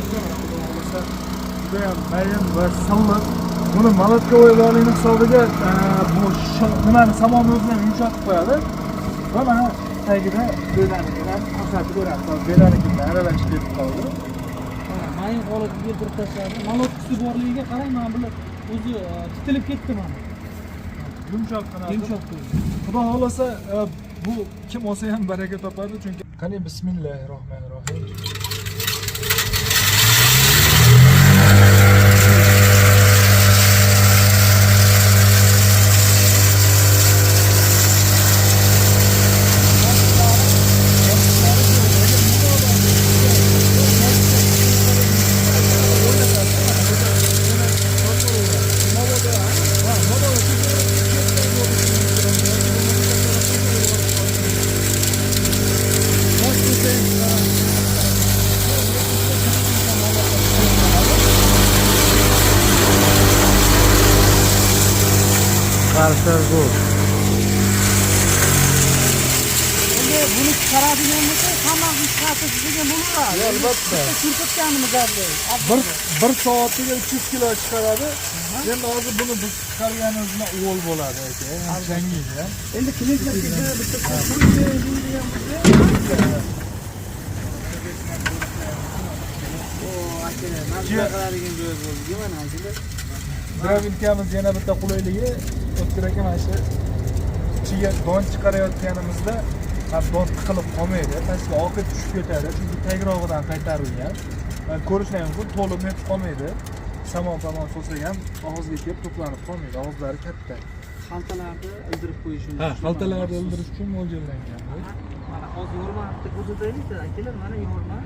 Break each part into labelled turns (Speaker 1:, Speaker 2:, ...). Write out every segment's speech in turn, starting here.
Speaker 1: aka, xudo xolasa juda ham mayin va silliq. Buni molotkovoylarning hisobiga bu nimani samolyotni o'zini yumshatib qo'yadi va mana tagida belanikidan ko'rsatib beradi. Belanikidan aralashib ketib qoldi.
Speaker 2: Mayin holatga keltirib tashladi. Malotkasi borligiga qarang, mana bular o'zi titilib ketdi mana.
Speaker 1: Yumshoq qiladi.
Speaker 2: Yumshoq qo'ydi.
Speaker 1: Xudo xolasa bu kim olsa ham baraka topadi, chunki qani bismillahirrohmanirrohim.
Speaker 3: Qarshlar bu.
Speaker 2: Endi buni chiqaradigan bo'lsa, hammasi chiqarsa sizga bo'laveradi.
Speaker 1: Albatta.
Speaker 2: Turtganimiz azli.
Speaker 1: Bir soatiga 300 kilo chiqaradi. Endi hozir buni biz chiqarganimiz bilan o'g'il bo'ladi aka. Changiydi ham.
Speaker 2: Endi klientlarga bitta
Speaker 1: Gravinkamiz yana bitta qulayligi o'tkir aka, mana shu ichiga don chiqarayotganimizda don tiqilib qolmaydi, pastga oqib tushib ketadi, chunki tagrog'idan qaytarilgan. Ko'rishlar mumkin, to'lib netib qolmaydi. Samon solsak ham og'izga kelib to'planib qolmaydi, og'izlari katta.
Speaker 2: xaltalarni ildirib qo'yish uchun.
Speaker 1: Ha, xaltalarni ildirish uchun mo'ljallangan.
Speaker 2: Mana hozir yorma bitta ko'rsataylik-da, akalar, mana yorma.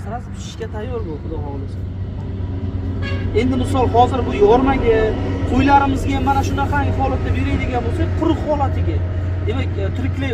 Speaker 2: Sirasi pishishga tayyor bu, xudo xohlasa. Endi misol hozir bu yormaga qo'ylarimizga mana shunaqangi holatda beradigan bo'lsak, quruq holatiga. Demak, tiriklay